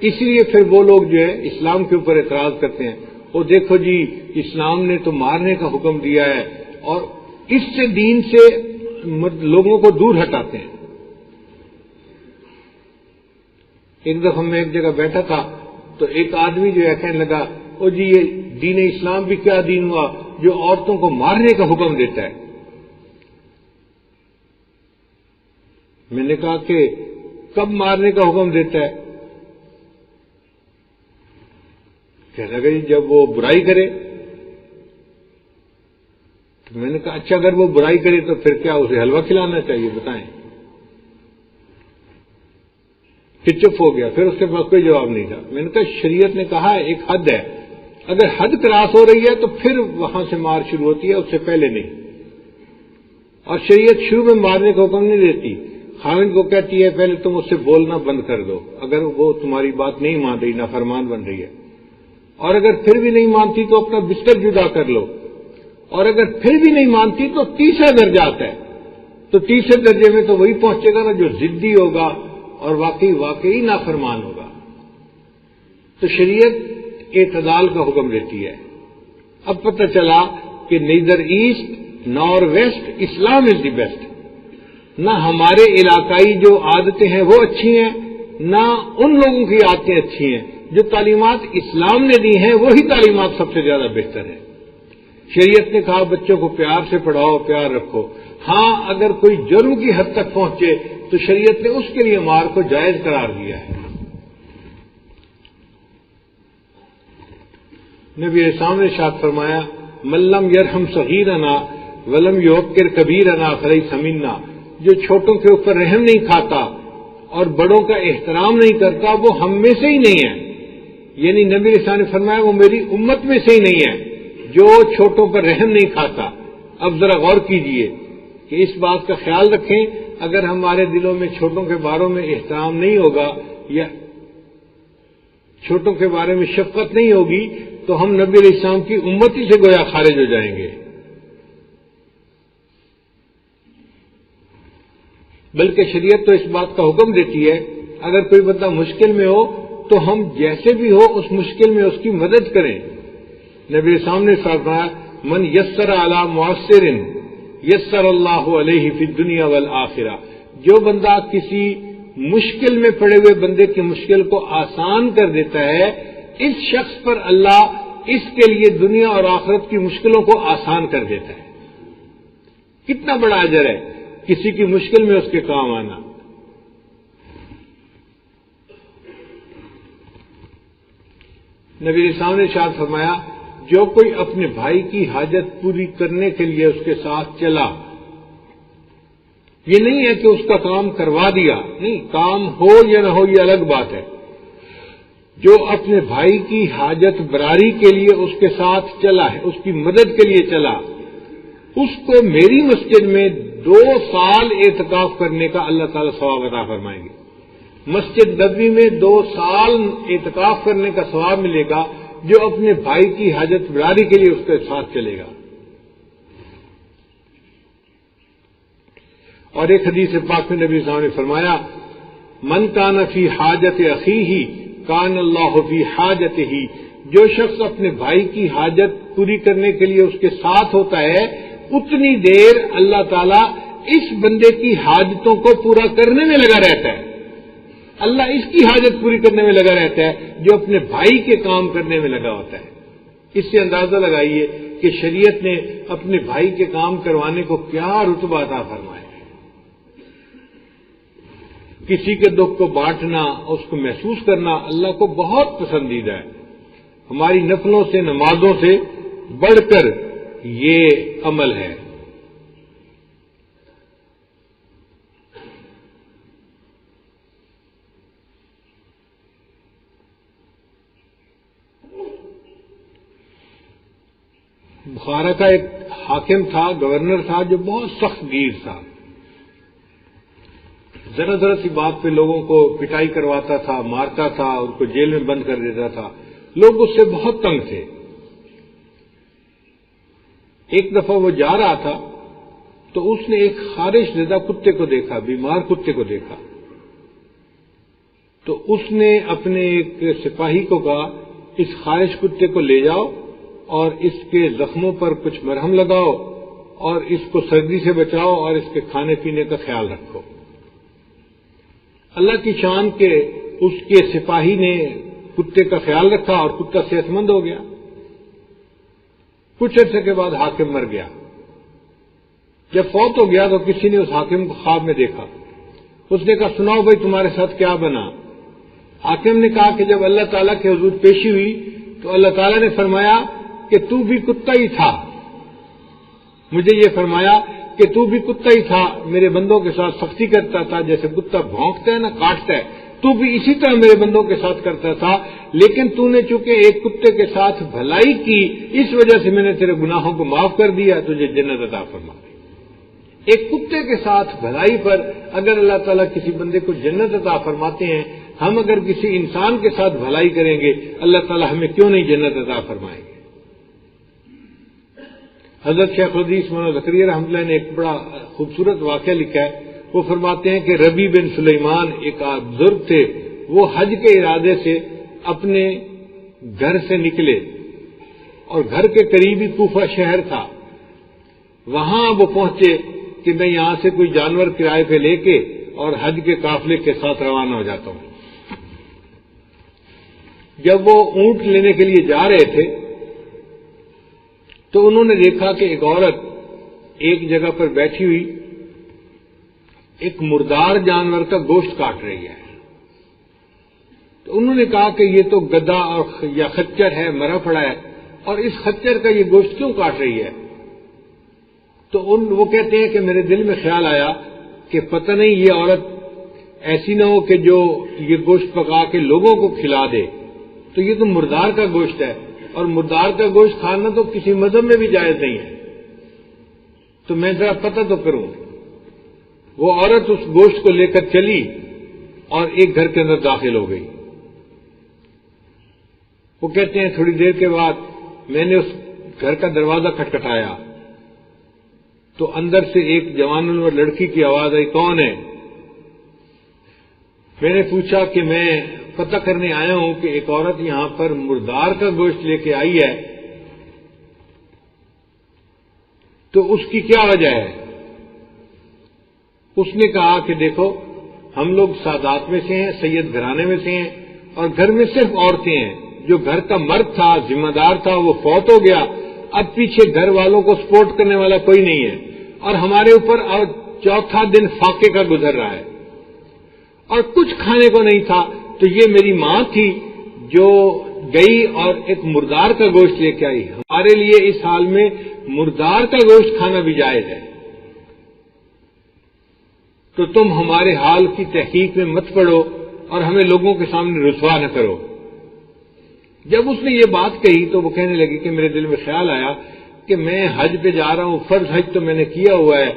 اس لیے پھر وہ لوگ جو ہے اسلام کے اوپر اعتراض کرتے ہیں، وہ دیکھو جی اسلام نے تو مارنے کا حکم دیا ہے، اور اس سے دین سے لوگوں کو دور ہٹاتے ہیں۔ ایک دفعہ میں ایک جگہ بیٹھا تھا تو ایک آدمی جو ہے کہنے لگا، او جی یہ دین اسلام بھی کیا دین ہوا جو عورتوں کو مارنے کا حکم دیتا ہے؟ میں نے کہا کہ کب مارنے کا حکم دیتا ہے؟ کہنے لگا جی جب وہ برائی کرے۔ تو میں نے کہا اچھا اگر وہ برائی کرے تو پھر کیا اسے حلوہ کھلانا چاہیے بتائیں؟ پھر چپ ہو گیا، پھر اس کے پاس کوئی جواب نہیں تھا۔ میں نے کہا شریعت نے کہا ایک حد ہے، اگر حد کراس ہو رہی ہے تو پھر وہاں سے مار شروع ہوتی ہے، اس سے پہلے نہیں۔ اور شریعت شروع میں مارنے کا حکم نہیں دیتی، خاوند کو کہتی ہے پہلے تم اس سے بولنا بند کر دو اگر وہ تمہاری بات نہیں مان رہی، نافرمان بن رہی ہے، اور اگر پھر بھی نہیں مانتی تو اپنا بستر جدا کر لو، اور اگر پھر بھی نہیں مانتی تو تیسرا درجہ آتا ہے، تو تیسرے درجے میں تو وہی پہنچے گا نا جو ضدی ہوگا اور واقعی نافرمان ہوگا۔ تو شریعت اعتدال کا حکم دیتی ہے۔ اب پتہ چلا کہ neither east nor west, Islam is the best. نہ ہمارے علاقائی جو عادتیں ہیں وہ اچھی ہیں، نہ ان لوگوں کی عادتیں اچھی ہیں۔ جو تعلیمات اسلام نے دی ہیں وہی تعلیمات سب سے زیادہ بہتر ہیں۔ شریعت نے کہا بچوں کو پیار سے پڑھاؤ، پیار رکھو۔ ہاں اگر کوئی جرم کی حد تک پہنچے تو شریعت نے اس کے لیے مار کو جائز قرار دیا ہے۔ نبی اسلام نے ارشاد فرمایا من لم یرحم صغیرنا ولم یوقر کبیرنا فلیس منا، جو چھوٹوں کے اوپر رحم نہیں کھاتا اور بڑوں کا احترام نہیں کرتا وہ ہم میں سے ہی نہیں ہے۔ یعنی نبی اسلام نے فرمایا وہ میری امت میں سے ہی نہیں ہے جو چھوٹوں پر رحم نہیں کھاتا۔ اب ذرا غور کیجئے کہ اس بات کا خیال رکھیں، اگر ہمارے دلوں میں چھوٹوں کے بارے میں احترام نہیں ہوگا یا چھوٹوں کے بارے میں شفقت نہیں ہوگی تو ہم نبی علیہ السلام کی امتی سے گویا خارج ہو جائیں گے۔ بلکہ شریعت تو اس بات کا حکم دیتی ہے اگر کوئی بندہ مشکل میں ہو تو ہم جیسے بھی ہو اس مشکل میں اس کی مدد کریں۔ نبی سامنے فرمایا من یسر علی معسر یسر اللہ علیہ فی الدنیا والآخرہ، جو بندہ کسی مشکل میں پڑے ہوئے بندے کی مشکل کو آسان کر دیتا ہے، اس شخص پر اللہ اس کے لیے دنیا اور آخرت کی مشکلوں کو آسان کر دیتا ہے۔ کتنا بڑا اجر ہے کسی کی مشکل میں اس کے کام آنا۔ نبی اسلام نے ارشاد فرمایا جو کوئی اپنے بھائی کی حاجت پوری کرنے کے لیے اس کے ساتھ چلا، یہ نہیں ہے کہ اس کا کام کروا دیا، نہیں، کام ہو یا نہ ہو یہ الگ بات ہے، جو اپنے بھائی کی حاجت براری کے لیے اس کے ساتھ چلا ہے، اس کی مدد کے لیے چلا، اس کو میری مسجد میں 2 سال اعتکاف کرنے کا اللہ تعالیٰ ثواب عطا فرمائیں گے۔ مسجد نبوی میں 2 سال اعتکاف کرنے کا ثواب ملے گا جو اپنے بھائی کی حاجت براری کے لیے اس کے ساتھ چلے گا۔ اور ایک حدیث پاک میں نبی صلی اللہ علیہ وسلم نے فرمایا من کان فی حاجت اخیہ کان اللہ فی حاجتہ، جو شخص اپنے بھائی کی حاجت پوری کرنے کے لیے اس کے ساتھ ہوتا ہے اتنی دیر اللہ تعالیٰ اس بندے کی حاجتوں کو پورا کرنے میں لگا رہتا ہے. اللہ اس کی حاجت پوری کرنے میں لگا رہتا ہے جو اپنے بھائی کے کام کرنے میں لگا ہوتا ہے. اس سے اندازہ لگائیے کہ شریعت نے اپنے بھائی کے کام کروانے کو کیا رتبہ عطا فرمایا ہے. کسی کے دکھ کو بانٹنا، اس کو محسوس کرنا اللہ کو بہت پسندیدہ ہے. ہماری نفلوں سے، نمازوں سے بڑھ کر یہ عمل ہے. بخارا کا ایک حاکم تھا، گورنر تھا، جو بہت سخت گیر تھا. ذرا ذرا سی بات پہ لوگوں کو پٹائی کرواتا تھا، مارتا تھا، ان کو جیل میں بند کر دیتا تھا. لوگ اس سے بہت تنگ تھے. ایک دفعہ وہ جا رہا تھا تو اس نے ایک خارش زدہ کتے کو دیکھا، بیمار کتے کو دیکھا. تو اس نے اپنے ایک سپاہی کو کہا اس خارش کتے کو لے جاؤ اور اس کے زخموں پر کچھ مرہم لگاؤ اور اس کو سردی سے بچاؤ اور اس کے کھانے پینے کا خیال رکھو. اللہ کی شان کے اس کے سپاہی نے کتے کا خیال رکھا اور کتا صحت مند ہو گیا. کچھ عرصے کے بعد حاکم مر گیا. جب فوت ہو گیا تو کسی نے اس حاکم کو خواب میں دیکھا. اس نے کہا سناؤ بھائی تمہارے ساتھ کیا بنا. حاکم نے کہا کہ جب اللہ تعالیٰ کے حضور پیشی ہوئی تو اللہ تعالیٰ نے فرمایا کہ تو بھی کتا ہی تھا. مجھے یہ فرمایا کہ تو بھی کتا ہی تھا، میرے بندوں کے ساتھ سختی کرتا تھا، جیسے کتا بھونکتا ہے نا، کاٹتا ہے، تو بھی اسی طرح میرے بندوں کے ساتھ کرتا تھا. لیکن تو نے چونکہ ایک کتے کے ساتھ بھلائی کی، اس وجہ سے میں نے تیرے گناہوں کو معاف کر دیا، تجھے جنت عطا فرما. ایک کتے کے ساتھ بھلائی پر اگر اللہ تعالیٰ کسی بندے کو جنت عطا فرماتے ہیں، ہم اگر کسی انسان کے ساتھ بھلائی کریں گے اللہ تعالیٰ ہمیں کیوں نہیں جنت عطا فرمائیں گے. حضرت شیخ الحدیث مولانا زکریا رحمۃ اللہ نے ایک بڑا خوبصورت واقعہ لکھا ہے. وہ فرماتے ہیں کہ ربی بن سلیمان ایک بزرگ تھے. وہ حج کے ارادے سے اپنے گھر سے نکلے اور گھر کے قریب ہی کوفہ شہر تھا. وہاں وہ پہنچے کہ میں یہاں سے کوئی جانور کرائے پہ لے کے اور حج کے قافلے کے ساتھ روانہ ہو جاتا ہوں. جب وہ اونٹ لینے کے لیے جا رہے تھے تو انہوں نے دیکھا کہ ایک عورت ایک جگہ پر بیٹھی ہوئی ایک مردار جانور کا گوشت کاٹ رہی ہے. تو انہوں نے کہا کہ یہ تو گدھا یا خچر ہے، مرا پڑا ہے، اور اس خچر کا یہ گوشت کیوں کاٹ رہی ہے. تو وہ کہتے ہیں کہ میرے دل میں خیال آیا کہ پتہ نہیں یہ عورت ایسی نہ ہو کہ جو یہ گوشت پکا کے لوگوں کو کھلا دے. تو یہ تو مردار کا گوشت ہے اور مردار کا گوشت کھانا تو کسی مذہب میں بھی جائز نہیں ہے. تو میں ذرا پتہ تو کروں. وہ عورت اس گوشت کو لے کر چلی اور ایک گھر کے اندر داخل ہو گئی. وہ کہتے ہیں تھوڑی دیر کے بعد میں نے اس گھر کا دروازہ کھٹکھٹایا تو اندر سے ایک جوان اور لڑکی کی آواز آئی، کون ہے؟ میں نے پوچھا کہ میں پتہ کرنے آیا ہوں کہ ایک عورت یہاں پر مردار کا گوشت لے کے آئی ہے، تو اس کی کیا وجہ ہے؟ اس نے کہا کہ دیکھو ہم لوگ سادات میں سے ہیں، سید گھرانے میں سے ہیں، اور گھر میں صرف عورتیں ہیں. جو گھر کا مرد تھا، ذمہ دار تھا، وہ فوت ہو گیا. اب پیچھے گھر والوں کو سپورٹ کرنے والا کوئی نہیں ہے، اور ہمارے اوپر چوتھا دن فاقے کا گزر رہا ہے اور کچھ کھانے کو نہیں تھا. تو یہ میری ماں تھی جو گئی اور ایک مردار کا گوشت لے کے آئی. ہمارے لیے اس حال میں مردار کا گوشت کھانا بھی جائز ہے. تو تم ہمارے حال کی تحقیق میں مت پڑو اور ہمیں لوگوں کے سامنے رسوا نہ کرو. جب اس نے یہ بات کہی تو وہ کہنے لگی کہ میرے دل میں خیال آیا کہ میں حج پہ جا رہا ہوں، فرض حج تو میں نے کیا ہوا ہے،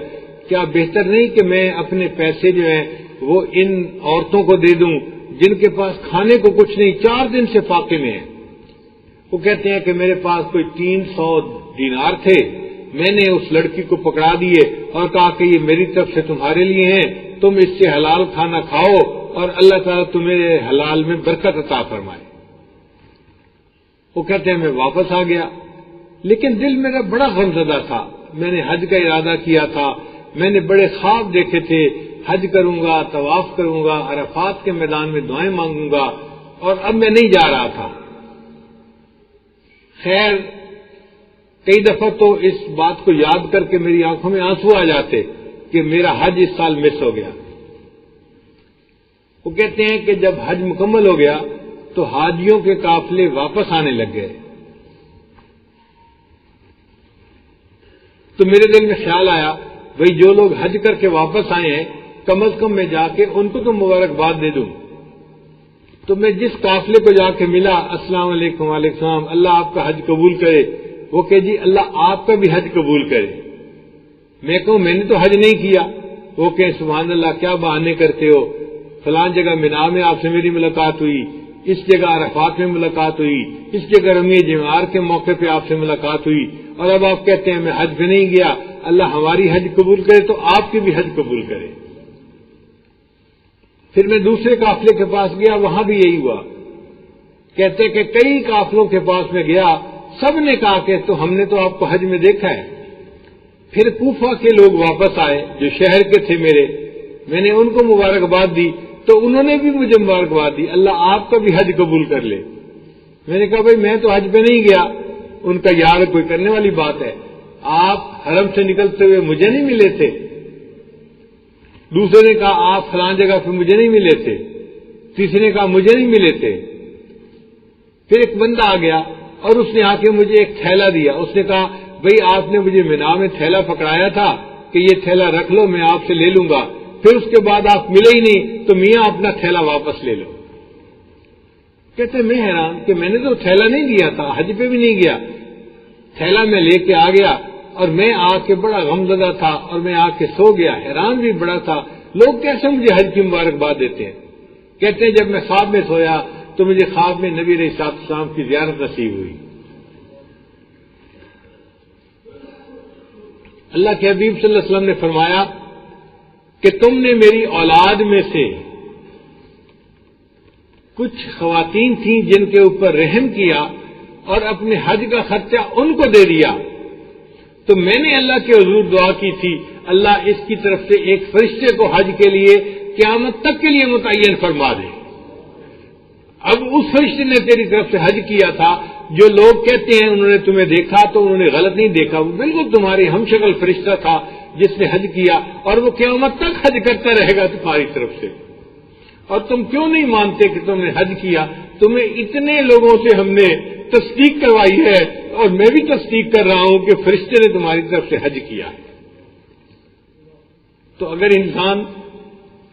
کیا بہتر نہیں کہ میں اپنے پیسے جو ہیں وہ ان عورتوں کو دے دوں جن کے پاس کھانے کو کچھ نہیں، 4 دن سے فاقے میں ہیں. وہ کہتے ہیں کہ میرے پاس کوئی 300 دینار تھے. میں نے اس لڑکی کو پکڑا دیے اور کہا کہ یہ میری طرف سے تمہارے لیے ہیں، تم اس سے حلال کھانا کھاؤ اور اللہ تعالیٰ تمہیں حلال میں برکت عطا فرمائے. وہ کہتے ہیں میں واپس آ گیا، لیکن دل میرا بڑا غمزدہ تھا. میں نے حج کا ارادہ کیا تھا، میں نے بڑے خواب دیکھے تھے، حج کروں گا، طواف کروں گا، عرفات کے میدان میں دعائیں مانگوں گا، اور اب میں نہیں جا رہا تھا۔ خیر کئی دفعہ تو اس بات کو یاد کر کے میری آنکھوں میں آنسو آ جاتے کہ میرا حج اس سال مس ہو گیا۔ وہ کہتے ہیں کہ جب حج مکمل ہو گیا تو حاجیوں کے قافلے واپس آنے لگ گئے، تو میرے دل میں خیال آیا بھئی جو لوگ حج کر کے واپس آئے ہیں کم از کم میں جا کے ان کو تو مبارکباد دے دوں۔ تو میں جس قافلے کو جا کے ملا، السلام علیکم، وعلیکم السلام، اللہ آپ کا حج قبول کرے۔ وہ کہ جی اللہ آپ کا بھی حج قبول کرے۔ میں کہوں میں نے تو حج نہیں کیا۔ وہ کہ سبحان اللہ، کیا بہانے کرتے ہو، فلاں جگہ مینا میں آپ سے میری ملاقات ہوئی، اس جگہ عرفات میں ملاقات ہوئی، اس جگہ رمی جمعار کے موقع پہ آپ سے ملاقات ہوئی، اور اب آپ کہتے ہیں میں حج پہ نہیں گیا، اللہ ہماری حج قبول کرے تو آپ کی بھی حج قبول کرے۔ پھر میں دوسرے قافلے کے پاس گیا، وہاں بھی یہی ہوا۔ کہتے کہ کئی قافلوں کے پاس میں گیا، سب نے کہا کہ تو ہم نے تو آپ کو حج میں دیکھا ہے۔ پھر کوفہ کے لوگ واپس آئے جو شہر کے تھے میرے، میں نے ان کو مبارکباد دی تو انہوں نے بھی مجھے مبارکباد دی، اللہ آپ کا بھی حج قبول کر لے۔ میں نے کہا بھائی میں تو حج پہ نہیں گیا۔ ان کا یار کوئی کرنے والی بات ہے، آپ حرم سے نکلتے ہوئے مجھے نہیں ملے تھے۔ دوسرے نے کہا آپ فلاں جگہ پہ مجھے نہیں ملے تھے۔ تیسرے نے کہا مجھے نہیں ملے تھے۔ پھر ایک بندہ آ گیا اور اس نے آ کے مجھے ایک تھیلا دیا۔ اس نے کہا بھئی آپ نے مجھے مینا میں تھیلا پکڑایا تھا کہ یہ تھیلا رکھ لو، میں آپ سے لے لوں گا، پھر اس کے بعد آپ ملے ہی نہیں تو میاں اپنا تھیلا واپس لے لو۔ کہتے میں حیران کہ میں نے تو تھیلا نہیں دیا تھا، حج پہ بھی نہیں گیا، تھیلا میں لے کے آ گیا، اور میں آ کے بڑا غمزدہ تھا اور میں آ کے سو گیا، حیران بھی بڑا تھا لوگ کیسے مجھے حج کی مبارکباد دیتے ہیں۔ کہتے ہیں جب میں خواب میں سویا تو مجھے خواب میں نبی علیہ السلام کی زیارت نصیب ہوئی۔ اللہ کے حبیب صلی اللہ علیہ وسلم نے فرمایا کہ تم نے میری اولاد میں سے کچھ خواتین تھیں جن کے اوپر رحم کیا اور اپنے حج کا خرچہ ان کو دے دیا، تو میں نے اللہ کے حضور دعا کی تھی اللہ اس کی طرف سے ایک فرشتے کو حج کے لیے قیامت تک کے لیے متعین فرما دے۔ اب اس فرشتے نے تیری طرف سے حج کیا تھا، جو لوگ کہتے ہیں انہوں نے تمہیں دیکھا تو انہوں نے غلط نہیں دیکھا، وہ بالکل تمہاری ہم شکل فرشتہ تھا جس نے حج کیا، اور وہ قیامت تک حج کرتا رہے گا تمہاری طرف سے۔ اور تم کیوں نہیں مانتے کہ تم نے حج کیا؟ تمہیں اتنے لوگوں سے ہم نے تصدیق کروائی ہے، اور میں بھی تصدیق کر رہا ہوں کہ فرشتے نے تمہاری طرف سے حج کیا ہے۔ تو اگر انسان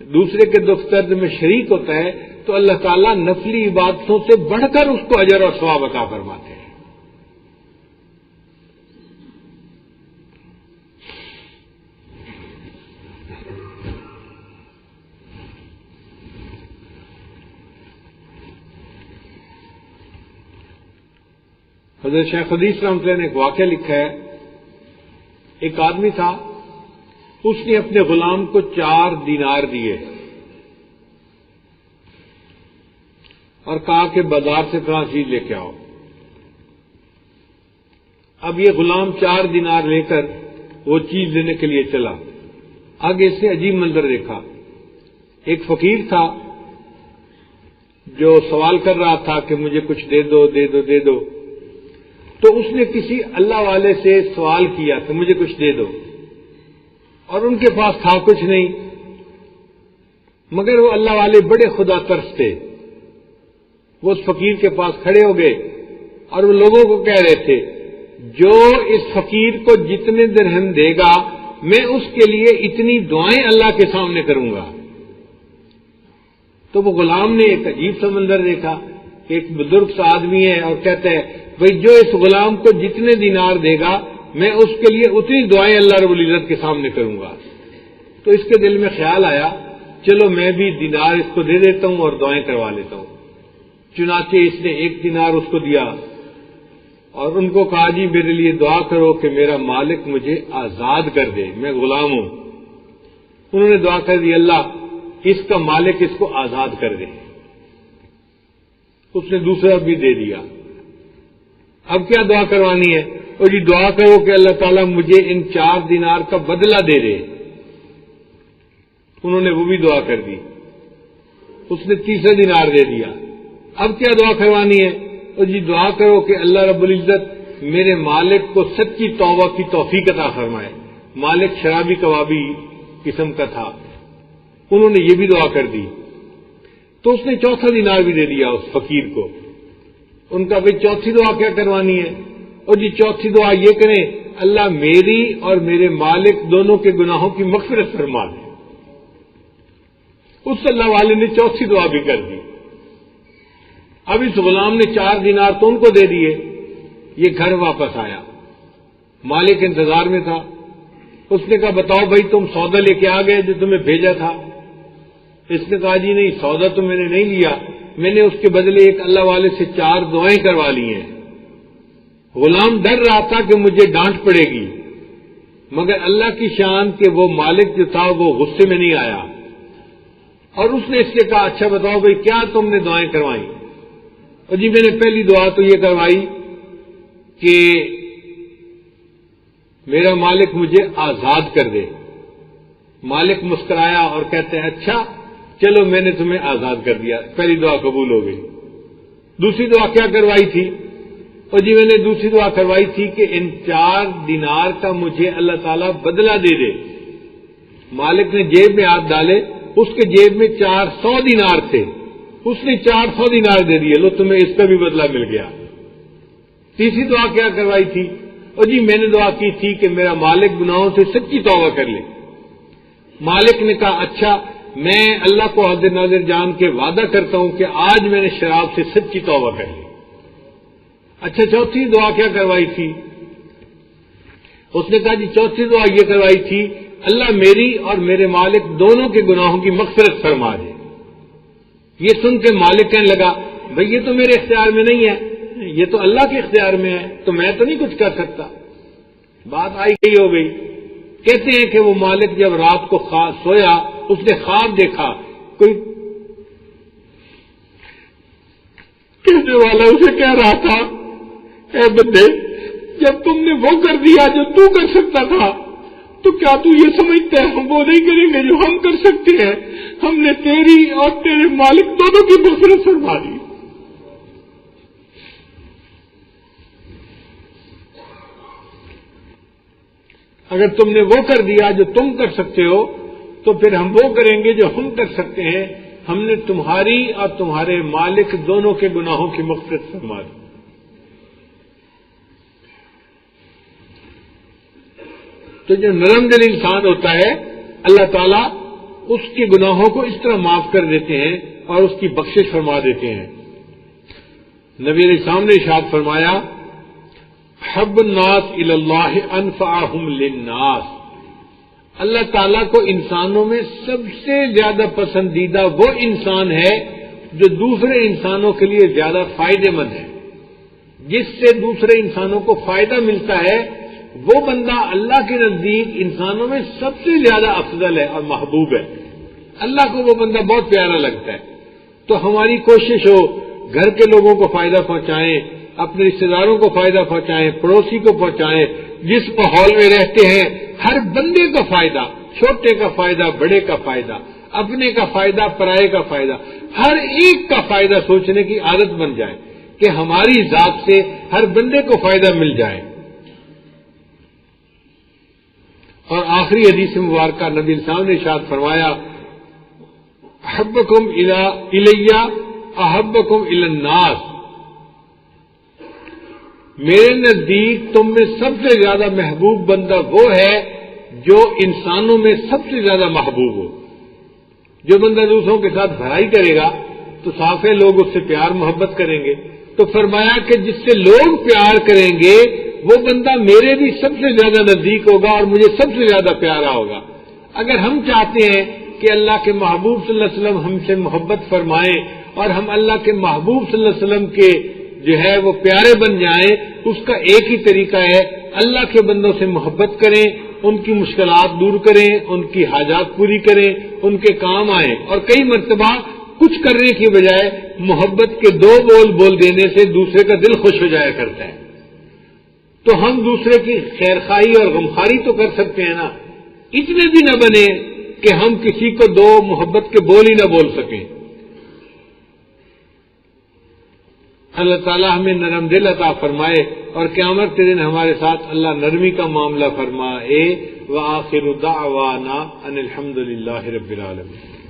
دوسرے کے دکھ درد میں شریک ہوتا ہے تو اللہ تعالیٰ نفلی عبادتوں سے بڑھ کر اس کو اجر اور ثواب عطا فرماتے ہیں۔ حضرت شیخ حدیث رحمۃ اللہ نے ایک واقعہ لکھا ہے، ایک آدمی تھا، اس نے اپنے غلام کو 4 دینار دیے اور کہا کہ بازار سے فلاں چیز لے کے آؤ۔ اب یہ غلام 4 دینار لے کر وہ چیز لینے کے لیے چلا۔ آگے اس نے عجیب منظر دیکھا، ایک فقیر تھا جو سوال کر رہا تھا کہ مجھے کچھ دے دو دے دو دے دو، تو اس نے کسی اللہ والے سے سوال کیا کہ مجھے کچھ دے دو، اور ان کے پاس تھا کچھ نہیں، مگر وہ اللہ والے بڑے خدا ترس تھے۔ وہ اس فقیر کے پاس کھڑے ہو گئے اور وہ لوگوں کو کہہ رہے تھے جو اس فقیر کو جتنے درہم دے گا میں اس کے لیے اتنی دعائیں اللہ کے سامنے کروں گا۔ تو وہ غلام نے ایک عجیب سا منظر دیکھا کہ ایک بزرگ سا آدمی ہے اور کہتا ہے بھئی جو اس غلام کو جتنے دینار دے گا میں اس کے لیے اتنی دعائیں اللہ رب العزت کے سامنے کروں گا۔ تو اس کے دل میں خیال آیا چلو میں بھی دینار اس کو دے دیتا ہوں اور دعائیں کروا لیتا ہوں۔ چنانچہ اس نے 1 دینار اس کو دیا اور ان کو کہا جی میرے لیے دعا کرو کہ میرا مالک مجھے آزاد کر دے، میں غلام ہوں۔ انہوں نے دعا کر دی اللہ اس کا مالک اس کو آزاد کر دے۔ اس نے دوسرا بھی دے دیا۔ اب کیا دعا کروانی ہے؟ اور جی دعا کرو کہ اللہ تعالیٰ مجھے ان 4 دینار کا بدلہ دے دے۔ انہوں نے وہ بھی دعا کر دی. اس نے تیسرا دینار دے دیا. اب کیا دعا کروانی ہے؟ اور جی دعا کرو کہ اللہ رب العزت میرے مالک کو سچی توبہ کی توفیق عطا فرمائے. مالک شرابی کبابی قسم کا تھا. انہوں نے یہ بھی دعا کر دی. تو اس نے چوتھا دینار بھی دے دیا اس فقیر کو. ان کا بھائی چوتھی دعا کیا کروانی ہے؟ اور جی چوتھی دعا یہ کریں اللہ میری اور میرے مالک دونوں کے گناہوں کی مغفرت فرما دے. اس اللہ والے نے چوتھی دعا بھی کر دی. اب اس غلام نے 4 دینار تو ان کو دے دیے. یہ گھر واپس آیا. مالک انتظار میں تھا. اس نے کہا بتاؤ بھائی تم سودا لے کے آ گئے جو تمہیں بھیجا تھا؟ اس نے کہا جی نہیں سودا تو میں نے نہیں لیا, میں نے اس کے بدلے ایک اللہ والے سے 4 دعائیں کروا لی ہیں. غلام ڈر رہا تھا کہ مجھے ڈانٹ پڑے گی, مگر اللہ کی شان کہ وہ مالک جو تھا وہ غصے میں نہیں آیا. اور اس نے اس سے کہا اچھا بتاؤ بھائی کیا تم نے دعائیں کروائیں؟ اور جی میں نے پہلی دعا تو یہ کروائی کہ میرا مالک مجھے آزاد کر دے. مالک مسکرایا اور کہتے ہیں اچھا چلو میں نے تمہیں آزاد کر دیا. پہلی دعا قبول ہو گئی. دوسری دعا کیا کروائی تھی؟ اور جی میں نے دوسری دعا کروائی تھی کہ ان 4 دینار کا مجھے اللہ تعالیٰ بدلہ دے دے. مالک نے جیب میں ہاتھ ڈالے, اس کے جیب میں 400 دینار تھے. اس نے 400 دینار دے دیے, لو تمہیں اس کا بھی بدلہ مل گیا. تیسری دعا کیا کروائی تھی؟ اور جی میں نے دعا کی تھی کہ میرا مالک گناہوں سے سچی توبہ کر لے. مالک نے کہا اچھا میں اللہ کو حاضر ناظر جان کے وعدہ کرتا ہوں کہ آج میں نے شراب سے سچی توبہ کر لی. اچھا چوتھی دعا کیا کروائی تھی؟ اس نے کہا جی چوتھی دعا یہ کروائی تھی اللہ میری اور میرے مالک دونوں کے گناہوں کی مغفرت فرما دے. یہ سن کے مالک کہنے لگا بھئی یہ تو میرے اختیار میں نہیں ہے, یہ تو اللہ کے اختیار میں ہے, تو میں تو نہیں کچھ کر سکتا. بات آئی گئی ہو گئی. کہتے ہیں کہ وہ مالک جب رات کو سویا اس نے خواب دیکھا, کوئی کہنے والا اسے کہہ رہا تھا اے بندے جب تم نے وہ کر دیا جو تو کر سکتا تھا تو کیا تو یہ سمجھتا ہے ہم وہ نہیں کریں گے جو ہم کر سکتے ہیں؟ ہم نے تیری اور تیرے مالک دونوں کی مغفرت فرما دی. اگر تم نے وہ کر دیا جو تم کر سکتے ہو تو پھر ہم وہ کریں گے جو ہم کر سکتے ہیں. ہم نے تمہاری اور تمہارے مالک دونوں کے گناہوں کی مغفرت فرما دی. تو جو نرم دل انسان ہوتا ہے اللہ تعالیٰ اس کے گناہوں کو اس طرح معاف کر دیتے ہیں اور اس کی بخشش فرما دیتے ہیں. نبی علیہ السلام نے ارشاد فرمایا حب الناس الی اللہ انفعہم للناس. اللہ تعالیٰ کو انسانوں میں سب سے زیادہ پسندیدہ وہ انسان ہے جو دوسرے انسانوں کے لیے زیادہ فائدے مند ہے. جس سے دوسرے انسانوں کو فائدہ ملتا ہے وہ بندہ اللہ کے نزدیک انسانوں میں سب سے زیادہ افضل ہے اور محبوب ہے. اللہ کو وہ بندہ بہت پیارا لگتا ہے. تو ہماری کوشش ہو گھر کے لوگوں کو فائدہ پہنچائیں, اپنے رشتے داروں کو فائدہ پہنچائیں, پڑوسی کو پہنچائیں, جس ماحول میں رہتے ہیں ہر بندے کا فائدہ, چھوٹے کا فائدہ, بڑے کا فائدہ, اپنے کا فائدہ, پرائے کا فائدہ, ہر ایک کا فائدہ سوچنے کی عادت بن جائے کہ ہماری ذات سے ہر بندے کو فائدہ مل جائے. اور آخری حدیث مبارکہ نبی صلی اللہ علیہ وسلم نے ارشاد فرمایا احبکم الیہ احبکم الی الناس. میرے نزدیک تم میں سب سے زیادہ محبوب بندہ وہ ہے جو انسانوں میں سب سے زیادہ محبوب ہو. جو بندہ دوسروں کے ساتھ بھلائی کرے گا تو صاف ہے لوگ اس سے پیار محبت کریں گے. تو فرمایا کہ جس سے لوگ پیار کریں گے وہ بندہ میرے بھی سب سے زیادہ نزدیک ہوگا اور مجھے سب سے زیادہ پیارا ہوگا. اگر ہم چاہتے ہیں کہ اللہ کے محبوب صلی اللہ علیہ وسلم ہم سے محبت فرمائیں اور ہم اللہ کے محبوب صلی اللہ علیہ وسلم کے جو ہے وہ پیارے بن جائیں, اس کا ایک ہی طریقہ ہے اللہ کے بندوں سے محبت کریں, ان کی مشکلات دور کریں, ان کی حاجات پوری کریں, ان کے کام آئیں. اور کئی مرتبہ کچھ کرنے کی بجائے محبت کے 2 بول بول دینے سے دوسرے کا دل خوش ہو جایا کرتا ہے. تو ہم دوسرے کی خیرخواہی اور غمخواری تو کر سکتے ہیں نا. اتنے بھی نہ بنے کہ ہم کسی کو دو محبت کے بول ہی نہ بول سکیں. اللہ تعالیٰ ہمیں نرم دل عطا فرمائے اور قیامت کے دن ہمارے ساتھ اللہ نرمی کا معاملہ فرمائے. وآخر دعوانا ان الحمد للہ رب العالمین.